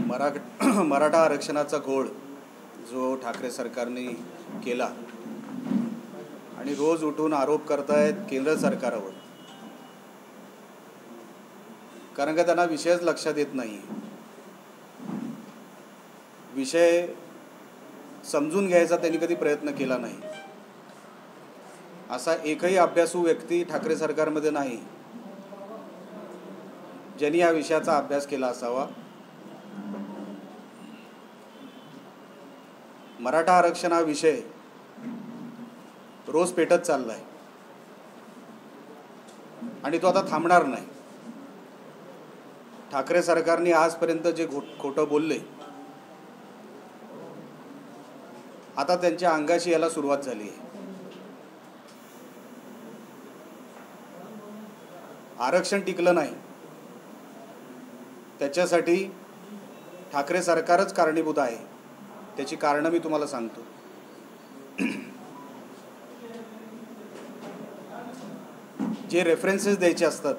मराठा आरक्षणाचा घोळ जो ठाकरे सरकारने केला आणि रोज उठून आरोप करतायत केंद्र सरकारवर, कारण का त्यांना विषयच लक्षात येत नाही. विषय समजून घ्यायचा त्यांनी कधी प्रयत्न केला नाही. असा एकही अभ्यासू व्यक्ती ठाकरे सरकारमध्ये नाही ज्यांनी या विषयाचा अभ्यास केला असावा. मराठा आरक्षण हा विषय रोज पेटत चाललाय आणि तो आता थांबणार नाही. ठाकरे सरकारने आजपर्यंत जे खोटं बोलले, आता त्यांच्या अंगाशी याला सुरुवात झाली आहे. आरक्षण टिकलं नाही त्याच्यासाठी ठाकरे सरकारच कारणीभूत आहे. त्याची कारणं मी तुम्हाला सांगतो. जे रेफरन्सेस द्यायचे असतात,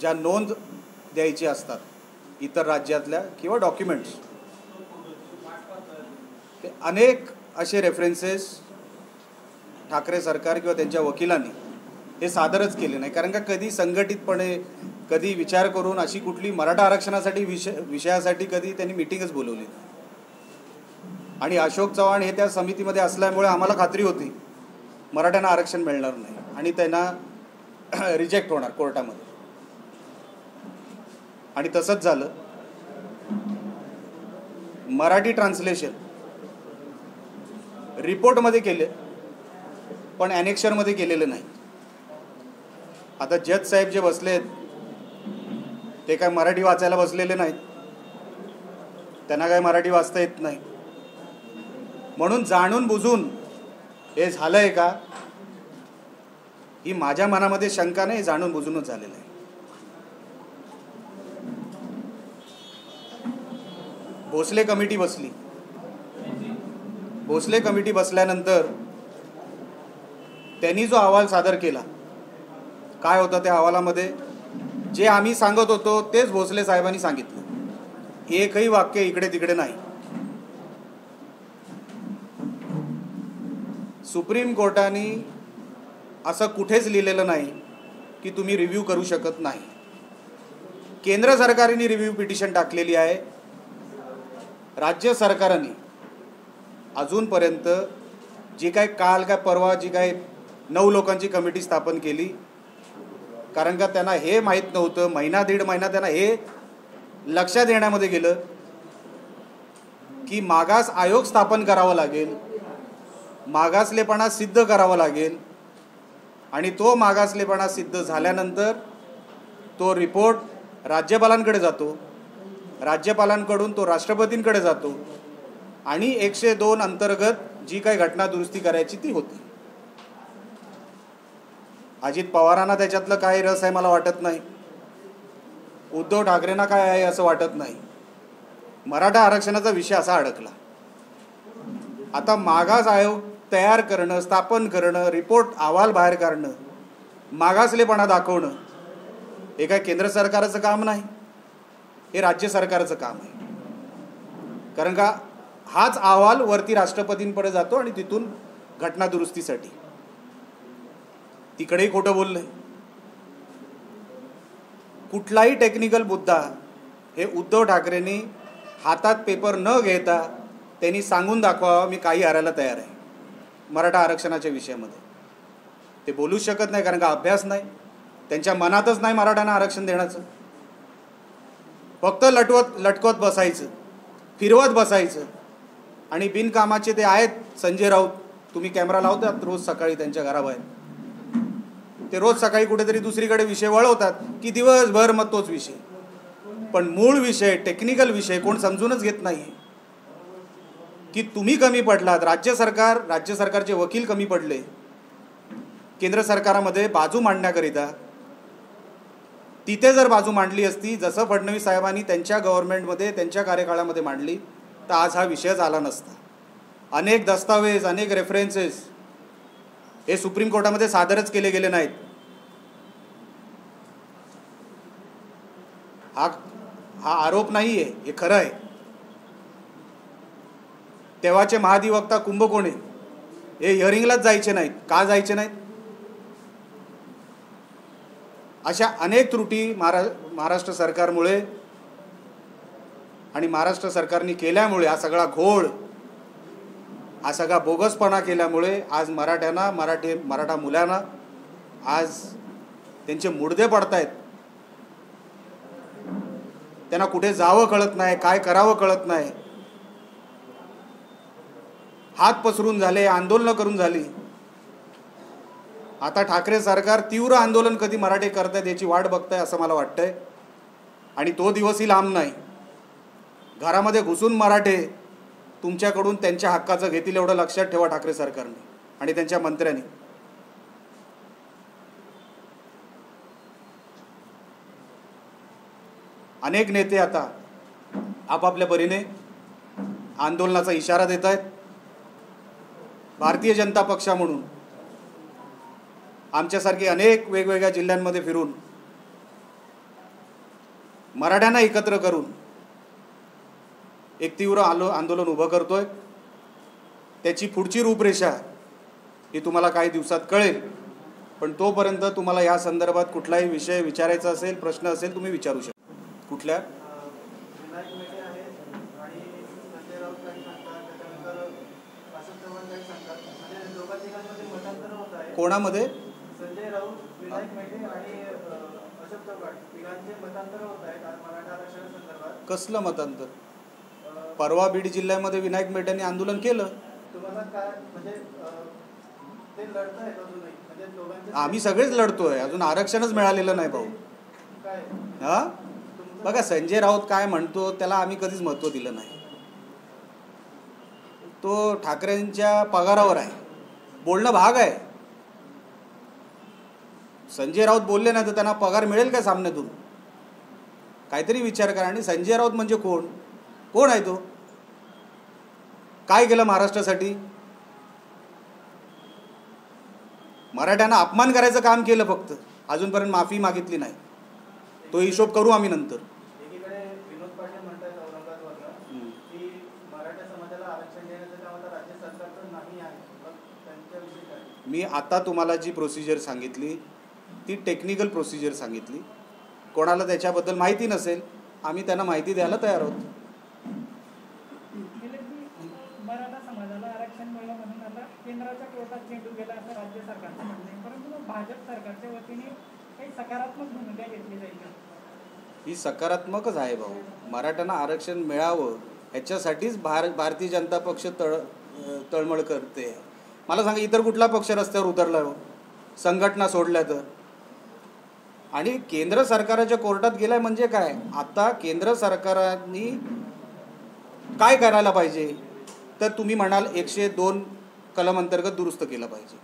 ज्या नोंद द्यायची असतात इतर राज्यातल्या किंवा डॉक्युमेंट्स, ते अनेक असे रेफरन्सेस ठाकरे सरकार किंवा त्यांच्या वकिलांनी हे सादरच केले नाही. कारण का कधी संघटितपणे, कधी विचार करून अशी कुठली मराठा आरक्षणासाठी विषयासाठी कधी त्यांनी मीटिंगच बोलवली नाही. आणि अशोक चव्हाण हे त्या समितीमध्ये असल्यामुळे आम्हाला खात्री होती मराठ्यांना आरक्षण मिळणार नाही आणि त्यांना रिजेक्ट होणार कोर्टामध्ये. आणि तसंच झालं. मराठी ट्रान्सलेशन रिपोर्टमध्ये केले पण ॲनेक्शरमध्ये केलेले नाही. आता जज साहेब जे बसलेत ते काय मराठी वाचायला बसलेले नाहीत, त्यांना काय मराठी वाचता येत नाही. म्हणून जाणून बुजून हे झालंय का, ही माझ्या मनामध्ये शंका नाही, जाणून बुजूनच झालेलं आहे. भोसले कमिटी बसली. भोसले कमिटी बसल्यानंतर त्यांनी जो अहवाल सादर केला, काय होतं त्या अहवालामध्ये, जे आम्ही सांगत होतो तेच भोसले साहेबांनी सांगितलं. एकही वाक्य इकडे तिकडे नाही. सुप्रीम कोर्टाने असं कुठेच लिहिलेलं नाही की तुम्ही रिव्ह्यू करू शकत नाही. केंद्र सरकारने रिव्ह्यू पिटिशन टाकलेली आहे. राज्य सरकारने अजूनपर्यंत जी काय काल काय परवा जी काय 9 लोकांची कमिटी स्थापन केली, कारण का त्यांना हे माहीत नव्हतं, महिना दीड महिना त्यांना हे लक्षात येण्यामध्ये गेलं की मागास आयोग स्थापन करावा लागेल, मागासलेपणा सिद्ध करावा लागेल आणि तो मागासलेपणा सिद्ध झाल्यानंतर तो रिपोर्ट राज्यपालांकडे जातो, राज्यपालांकडून तो राष्ट्रपतींकडे जातो आणि 102 अंतर्गत जी काही घटना दुरुस्ती करायची ती होती. अजित पवारांना त्याच्यातलं काय रस आहे मला वाटत नाही. उद्धव ठाकरेंना काय आहे असं वाटत नाही. मराठा आरक्षणाचा विषय असा अडकला. आता मागास आयोग तयार करणं, स्थापन करणं, रिपोर्ट अहवाल बाहेर काढणं, मागासलेपणा दाखवणं हे काय केंद्र सरकारचं काम नाही, हे राज्य सरकारचं काम आहे. कारण का हाच अहवाल वरती राष्ट्रपतींकडे जातो आणि तिथून घटना दुरुस्तीसाठी. तिकडेही खोटं बोललंय. कुठलाही टेक्निकल मुद्दा हे उद्धव ठाकरेंनी हातात पेपर न घेता त्यांनी सांगून दाखवावा, मी काही हारायला तयार आहे मराठा आरक्षणाच्या विषयामध्ये. ते बोलू शकत नाही कारण का अभ्यास नाही, त्यांच्या मनातच नाही मराठ्यांना आरक्षण देण्याचं. फक्त लटकवत बसायचं, फिरवत बसायचं. आणि बिनकामाचे ते आहेत संजय राऊत, तुम्ही कॅमेरा लावतात रोज सकाळी त्यांच्या घराबाहेर, ते रोज सकाळी कुठेतरी दुसरीकडे विषय वळवतात की दिवसभर मग तोच विषय. पण मूळ विषय, टेक्निकल विषय कोण समजूनच घेत नाही की तुम्ही कमी पडलात, राज्य सरकारचे वकील कमी पडले केंद्र सरकारामध्ये बाजू मांडण्याकरिता. तिथे जर बाजू मांडली असती जसं फडणवीस साहेबांनी त्यांच्या गव्हर्नमेंटमध्ये त्यांच्या कार्यकाळामध्ये मांडली तर आज हा विषयच आला नसता. अनेक दस्तावेज, अनेक रेफरन्सेस हे सुप्रीम कोर्टामध्ये सादरच केले गेले नाहीत. हा हा आरोप नाही आहे, हे खरं आहे. तेव्हाचे महाधिवक्ता कुंभकोणे हे हिअरिंगलाच जायचे नाहीत. का जायचे नाहीत? अशा अनेक त्रुटी महाराष्ट्र सरकारमुळे आणि महाराष्ट्र सरकारने केल्यामुळे, हा सगळा घोळ, हा सगळा बोगसपणा केल्यामुळे आज मराठा मुलांना आज त्यांचे मुडदे पडतायत. त्यांना कुठे जावं कळत नाही, काय करावं कळत नाही. हात पसरून झाले, आंदोलनं करून झाली. आता ठाकरे सरकार तीव्र आंदोलन कधी मराठे करतायत याची वाट बघताय असं मला वाटतंय. आणि तो दिवसही लांब नाही. घरामध्ये घुसून मराठे तुमच्याकडून त्यांच्या हक्काचं घेतील एवढं लक्षात ठेवा ठाकरे सरकारने आणि त्यांच्या मंत्र्यांनी. अनेक नेते आता आपापल्या परीने आंदोलनाचा इशारा देत आहेत. भारतीय जनता पक्ष म्हणून आमच्यासारखे अनेक वेगवेगळ्या जिल्ह्यांमध्ये फिरून मराठ्यांना एकत्र करून एक तीव्र आंदोलन उभं करतोय. त्याची पुढची रूपरेषा ही तुम्हाला काही दिवसात कळेल. पण तोपर्यंत तुम्हाला या संदर्भात कुठलाही विषय विचारायचा असेल, प्रश्न असेल, तुम्ही विचारू शकता. कुठल्या? कोणामध्ये? संजय राऊत, विनायक मेटे आणि अशोक चव्हाण तिघांचे मतांतर होत आहेत मराठा आरक्षणासंदर्भात. कसलं मतांतर? परवा बीड जिल्ह्यामध्ये विनायक मेटेंनी आंदोलन केलं. तुम्हाला काय म्हणजे ते लढतायत अजूनही? म्हणजे दोघांचे आम्ही सगळेच लढतोय, अजून आरक्षणच मिळालेलं नाही भाऊ. काय हा बघा, संजय राऊत काय म्हणतो त्याला आम्ही कधीच महत्त्व दिलं नाही. तो ठाकरेंच्या पगारावर आहे, बोलणं भाग आहे. संजय राऊत बोलले नाही तर त्यांना पगार मिळेल का सामन्यातून? काहीतरी विचार करा. आणि संजय राऊत म्हणजे कोण? कोण आहे तो? काय केलं महाराष्ट्रासाठी? मराठ्यांना अपमान करायचं काम केलं फक्त. अजूनपर्यंत माफी मागितली नाही. तो हिशोब करू आम्ही नंतर. एकीकडे विनोद पाटील म्हणतात औरंगाबादवरून की मराठा समाजाला आरक्षण देण्याचं काम आता राज्य सरकारचं नाही आहे. त्यांच्याविषयी काय? मी आता तुम्हाला जी प्रोसिजर सांगितली ती टेक्निकल प्रोसिजर सांगितली. कोणाला त्याच्याबद्दल माहिती नसेल, आम्ही त्यांना माहिती द्यायला तयार आहोत. मराठा समाजाला आरक्षण मिळालं म्हणून आता केंद्राच्या कोर्टात चेंडू गेला असं राज्य सरकारचं म्हणणं आहे. परंतु भाजप सरकारच्या वतीने काही सकारात्मक भूमिका घेतली जाईल. ही सकारात्मकच आहे भाऊ. मराठ्यांना आरक्षण मिळावं ह्याच्यासाठीच भारतीय जनता पक्ष तळमळ करते. मला सांगा, इतर कुठला पक्ष रस्त्यावर उतरला हो संघटना सोडल्या तर? आणि केंद्र सरकारच्या कोर्टात गेलाय म्हणजे काय? आता केंद्र सरकारने काय करायला पाहिजे तर तुम्ही म्हणाल 102 कलम अंतर्गत दुरुस्त केलं पाहिजे.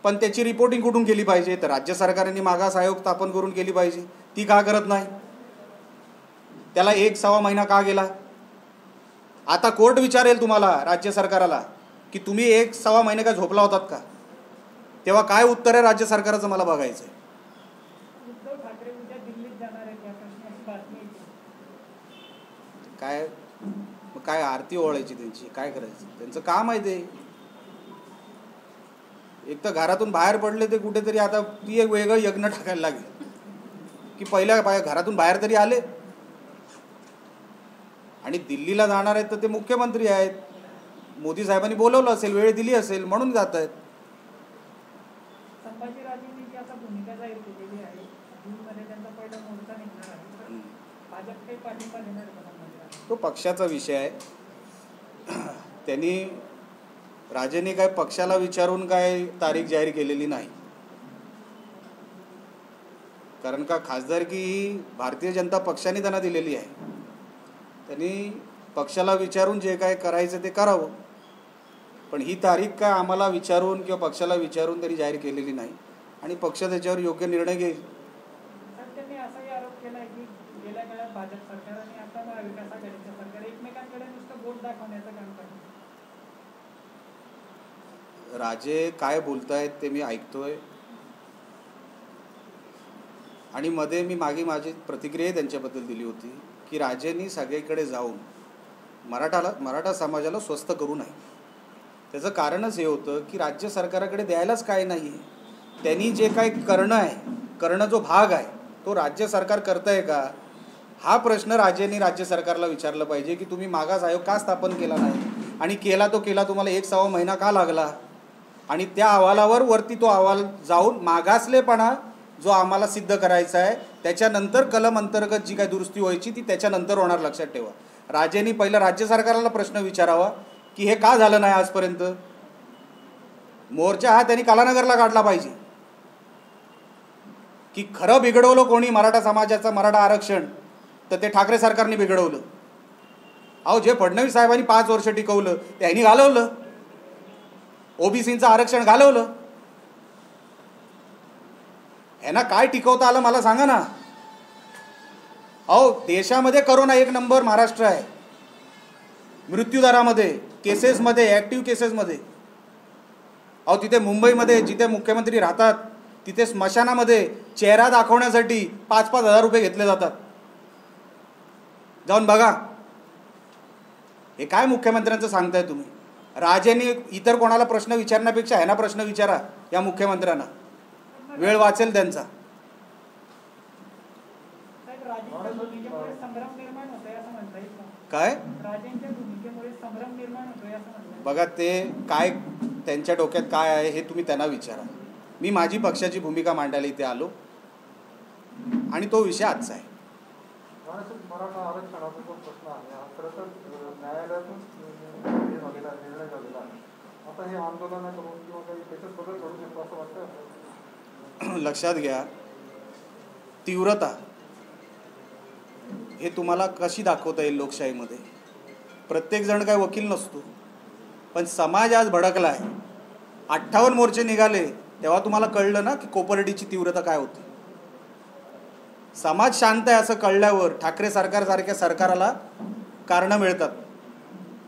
पण त्याची रिपोर्टिंग कुठून केली पाहिजे? तर राज्य सरकारने मागास आयोग स्थापन करून केली पाहिजे. ती का करत नाही? त्याला 1-1.25 महिना का गेला? आता कोर्ट विचारेल तुम्हाला, राज्य सरकाराला, की तुम्ही 1-1.25 महिने का झोपला होतात का? तेव्हा काय उत्तर आहे राज्य सरकारचं मला बघायचं आहे. उद्धव ठाकरे उद्या दिल्लीत जाणार आहेत या प्रश्नाची बातमी. काय आरती ओळायची त्यांची? काय करायचं? त्यांचं काम आहे ते. एक तर घरातून बाहेर पडले ते कुठेतरी, आता ती एक वेगळं यज्ञ टाकायला लागेल की पहिल्या घरातून बाहेर तरी आले. आणि दिल्लीला जाणार आहेत तर ते मुख्यमंत्री आहेत. मोदी साहेबांनी बोलवलं असेल, वेळ दिली असेल म्हणून जात आहेत. संभाजीराजेंनी आता भूमिका जाहीर केलेली आहे. जूनमध्ये त्यांचा पहिला मोर्चा निघणार आहे. भाजप काही पाठिंबा देणार आहे? तो पक्षाचा विषय आहे. त्यांनी राजेंनी काय पक्षाला विचारून काय तारीख जाहीर केलेली नाही. कारण का खासदारकी ही भारतीय जनता पक्षाने त्यांना दिलेली आहे. त्यांनी पक्षाला विचारून जे काय करायचं ते करावं. पण ही तारीख काय आम्हाला विचारून किंवा पक्षाला विचारून तरी जाहीर केलेली नाही आणि पक्ष त्याच्यावर योग्य निर्णय घेईल. त्यांनी असाही आरोप केला आहे की गेल्या काळात भाजप सरकार आणि आता महाविकास आघाडीचं सरकार एकमेकांकडे नुसतं बोट दाखवण्याचं काम करतात. राजे काय बोलतायत ते मी ऐकतोय. आणि मध्ये मी मागे माझी प्रतिक्रिया त्यांच्याबद्दल दिली होती की राजेंनी सगळीकडे जाऊन मराठा समाजाला स्वस्थ करू नये. त्याचं कारणच हे होतं की राज्य सरकाराकडे द्यायलाच काय नाही आहे. त्यांनी जे काय करणं जो भाग आहे तो राज्य सरकार करतं आहे का, हा प्रश्न राजेंनी राज्य सरकारला विचारलं पाहिजे की तुम्ही मागास आयोग का स्थापन केला नाही, आणि केला तुम्हाला 1.25 महिना का लागला, आणि त्या अहवालावर वरती तो अहवाल जाऊन मागासलेपणा जो आम्हाला सिद्ध करायचा आहे त्याच्यानंतर कलम अंतर्गत जी काही दुरुस्ती व्हायची ती त्याच्यानंतर होणार, लक्षात ठेवा. राजेंनी पहिलं राज्य सरकारला प्रश्न विचारावा की हे का झालं नाही आजपर्यंत. मोर्चा हा त्यांनी कलानगरला काढला पाहिजे की खरं बिघडवलं कोणी मराठा समाजाचं मराठा आरक्षण, तर ते ठाकरे सरकारने बिघडवलं. अहो, जे फडणवीस साहेबांनी 5 वर्ष टिकवलं त्यांनी घालवलं, ओबीसीचं आरक्षण घालवलं. ह्यांना काय टिकवता आलं मला सांगा ना. अहो, देशामध्ये करोना 1 नंबर महाराष्ट्र आहे, मृत्यूदरामध्ये, केसेसमध्ये, ॲक्टिव्ह केसेसमध्ये. अहो, तिथे मुंबईमध्ये जिथे मुख्यमंत्री राहतात तिथे स्मशानामध्ये चेहरा दाखवण्यासाठी 5-5 हजार रुपये घेतले जातात. जाऊन बघा. हे काय मुख्यमंत्र्यांचं सांगताय तुम्ही. राजेंनी इतर कोणाला प्रश्न विचारण्यापेक्षा ह्यांना प्रश्न विचारा, या मुख्यमंत्र्यांना, वेळ वाचेल त्यांचा. काय बघा, ते काय त्यांच्या डोक्यात काय आहे हे तुम्ही त्यांना विचारा. मी माझी पक्षाची भूमिका मांडायला इथे आलो आणि तो विषय आजचा आहे. मराठा आरक्षणाचा जो प्रश्न आहे हा खरं तर न्यायालयातून निर्णय झालेला आहे. आता हे आंदोलन करून किंवा काही त्याच्यात बदल करू शकतो असं वाटतं. लक्षात घ्या, तीव्रता हे तुम्हाला कशी दाखवता येईल लोकशाहीमध्ये. प्रत्येकजण काय वकील नसतो, पण समाज आज भडकला आहे. 58 मोर्चे निघाले तेव्हा तुम्हाला कळलं ना की कोपर्डीची तीव्रता काय होती. समाज शांत आहे असं कळल्यावर ठाकरे सरकारसारख्या सरकाराला कारणं मिळतात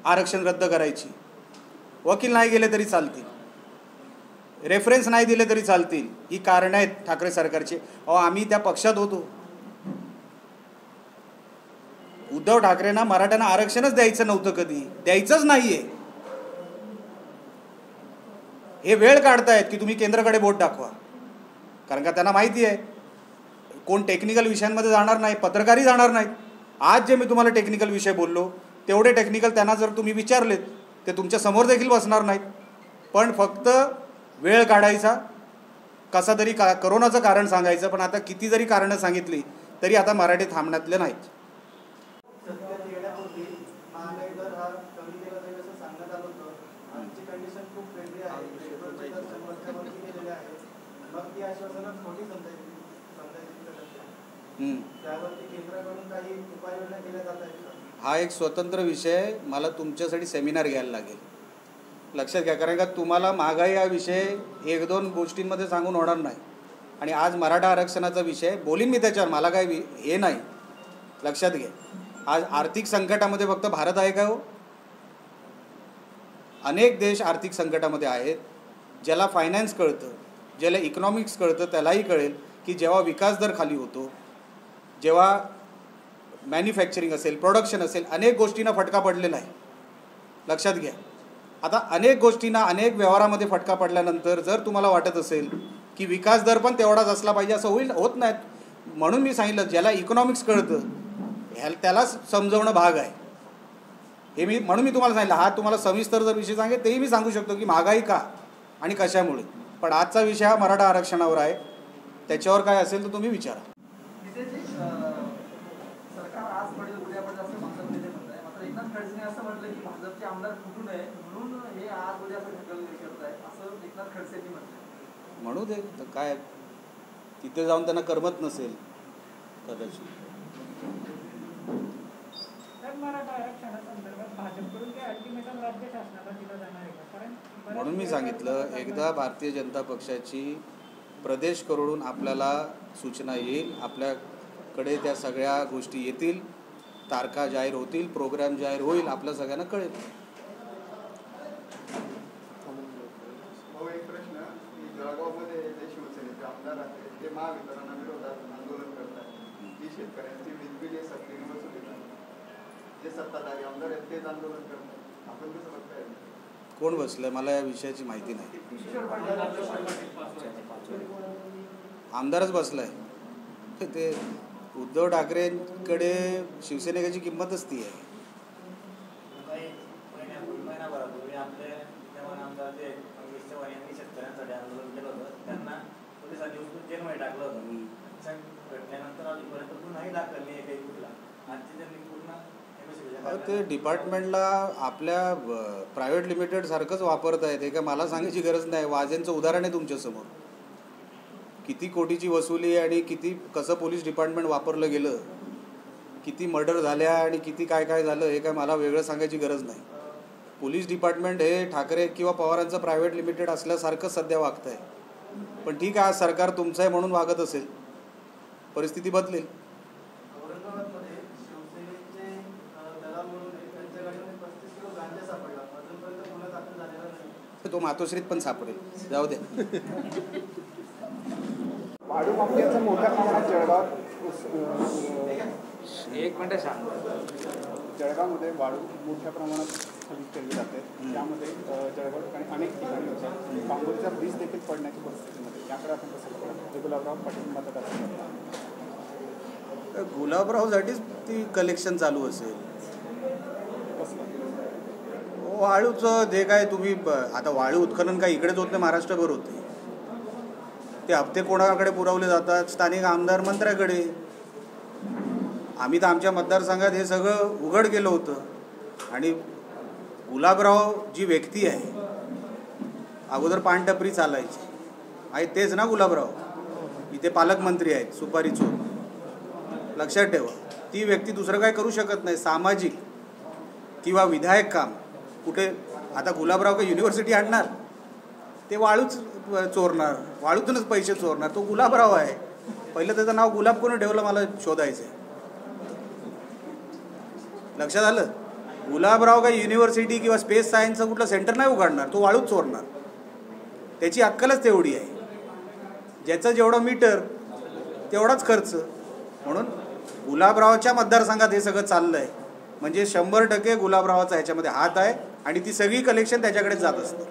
आरक्षण रद्द करायची. वकील नाही गेले तरी चालतील, रेफरन्स नाही दिले तरी चालतील, ही कारणं आहेत ठाकरे सरकारची. अहो, आम्ही त्या पक्षात होतो. उद्धव ठाकरेंना मराठ्यांना आरक्षणच द्यायचं नव्हतं, कधी द्यायचंच नाहीये. हे वेळ काढतायत की तुम्ही केंद्राकडे बोट दाखवा, कारण का त्यांना माहिती आहे कोण टेक्निकल विषयांमध्ये जाणार नाही, पत्रकारही जाणार नाहीत. आज जे मी तुम्हाला टेक्निकल विषय बोललो तेवढे टेक्निकल त्यांना जर तुम्ही विचारलेत ते तुमच्या समोर देखील बसणार नाहीत. पण फक्त वेळ काढायचा, कसा तरी करोनाचं कारण सांगायचं. पण आता किती जरी कारणं सांगितली तरी आता मराठी थांबण्यातले नाहीत. हा एक स्वतंत्र विषय, मला तुमच्यासाठी सेमिनार घ्यायला लागेल, लक्षात घ्या. कारण का तुम्हाला महागाई हा विषय 1-2 गोष्टींमध्ये सांगून होणार नाही. आणि आज मराठा आरक्षणाचा विषय बोलीन मी त्याच्यावर, मला काय हे नाही, लक्षात घ्या. आज आर्थिक संकटामध्ये फक्त भारत आहे का हो? अनेक देश आर्थिक संकटामध्ये आहेत. ज्याला फायनान्स कळतं, ज्याला इकॉनॉमिक्स कळतं त्यालाही कळेल की जेव्हा विकास दर खाली होतो, जेव्हा मॅन्युफॅक्चरिंग असेल, प्रोडक्शन असेल, अनेक गोष्टींना फटका पडलेला आहे, लक्षात घ्या. आता अनेक गोष्टींना, अनेक व्यवहारामध्ये फटका पडल्यानंतर जर तुम्हाला वाटत असेल की विकास दर पण तेवढाच असला पाहिजे, असं होत नाहीत. म्हणून मी सांगितलं ज्याला इकॉनॉमिक्स कळतं त्याला समजवणं भाग आहे. हे म्हणून मी तुम्हाला सांगितलं. हा तुम्हाला सविस्तर जर विषय सांगेल तेही मी सांगू शकतो की महागाई का आणि कशामुळे. पण आजचा विषय हा मराठा आरक्षणावर आहे, त्याच्यावर काय असेल तर तुम्ही विचारा. सरकार आज पडेल उद्या पडेल असं भाजप नेते म्हणत आहे. मात्र एकनाथ खडसेंनी असं म्हटलं की भाजपचे आमदार फुटू नये म्हणून हे आज उद्या ढकल करत आहे असं एकनाथ खडसेंनी म्हटलं. म्हणू दे, तर काय तिथे जाऊन त्यांना करमत नसेल कदाचित. म्हणून मी सांगितलं, एकदा भारतीय जनता पक्षाची प्रदेशकडून आपल्याला सूचना येईल, आपल्याकडे त्या सगळ्या गोष्टी येतील, तारखा जाहीर होतील, प्रोग्राम जाहीर होईल, आपल्या सगळ्यांना कळेल. एक प्रश्न, जळगावमध्ये जे शिवसेनेचे आमदार आहेत ते महावितरणाविरोधात आंदोलन शेतकऱ्यांची वीज बिल हे सक्तीने वसूल येतात, जे सत्ताधारी आमदार आहेत तेच आंदोलन करतात. आपण कसं बघताय? कोण बसलंय मला या विषयाची माहिती नाही. आमदारच बसलाय. ते उद्धव ठाकरेंकडे शिवसेनेची किंमतच ती आहे. महिनाभरापूर्वी आपले विद्यमान आमदार जे मंगेश चव्हाण यांनी शेतकऱ्यांसाठी आंदोलन केलं होतं, त्यांना पोलिसांनी उचलून जेलमध्ये टाकलं होतं. घटनेनंतर अजूनपर्यंत पुन्हाही दाखल नाही काही कुठला. आजची त्यांनी पूर्ण ते डिपार्टमेंटला आपल्या प्रायव्हेट लिमिटेड सारखंच वापरत आहे. ते काय मला सांगायची गरज नाही. वाजेंचं उदाहरण आहे तुमच्यासमोर. किती कोटीची वसुली आणि किती कसं पोलीस डिपार्टमेंट वापरलं गेलं, किती मर्डर झाल्या आणि किती काय काय झालं हे काय मला वेगळं सांगायची गरज नाही. पोलीस डिपार्टमेंट हे ठाकरे किंवा पवारांचं प्रायव्हेट लिमिटेड असल्यासारखं सध्या वागतं आहे. पण ठीक आहे, आज सरकार तुमचं आहे म्हणून वागत असेल, परिस्थिती बदलेल. औरंगाबादमध्ये शिवसेनेचे दलाल म्हणून त्यांच्याकडे 35 किलो गांजा सापडला, अजूनपर्यंत गुन्हा दाखल झालेला नाही. तो मातोश्रीत पण सापडेल, जाऊ दे. वाळू माफियाचा मोठ्या प्रमाणात जळगावमध्ये वाळू मोठ्या प्रमाणात खरेदी केली जाते. त्यामध्ये जळगाव ठिकाणी अनेक ठिकाणी होतात. बांबूचा ब्रिज देखील पडण्याची परिस्थितीमध्ये याकडे आपण कसं बघतो? गुलाबराव पाटील मतदार गुलाबरावसाठीच ती कलेक्शन चालू असेल. कसं वाळूचं जे काय तुम्ही आता वाळू उत्खनन काय इकडेच होत नाही, महाराष्ट्रभर होते. ते हप्ते कोणाकडे पुरवले जातात? स्थानिक आमदार मंत्र्याकडे. आम्ही तर आमच्या मतदारसंघात हे सगळं उघड केलं होतं. आणि गुलाबराव जी व्यक्ती आहे, अगोदर पानटपरी चालायची आहे, तेच ना गुलाबराव. इथे पालकमंत्री आहेत, सुपारी चोर. लक्षात ठेवा, ती व्यक्ती दुसरं काय करू शकत नाही. सामाजिक किंवा विधायक काम कुठे आता गुलाबराव का युनिव्हर्सिटी आणणार? ते वाळूच चोरणार, वाळूतूनच पैसे चोरणार. तो गुलाबराव आहे. पहिलं त्याचं नाव गुलाब कोणी ठेवलं मला शोधायचं आहे. लक्षात आलं? गुलाबराव काही युनिव्हर्सिटी किंवा स्पेस सायन्सचं कुठलं सेंटर नाही उघडणार, तो वाळूच चोरणार. त्याची अक्कलच तेवढी आहे. ज्याचं जेवढं मीटर तेवढाच खर्च. म्हणून गुलाबरावच्या मतदारसंघात हे सगळं चाललं आहे म्हणजे 100% गुलाबरावाचा ह्याच्यामध्ये हात आहे आणि ती सगळी कलेक्शन त्याच्याकडेच जात असते.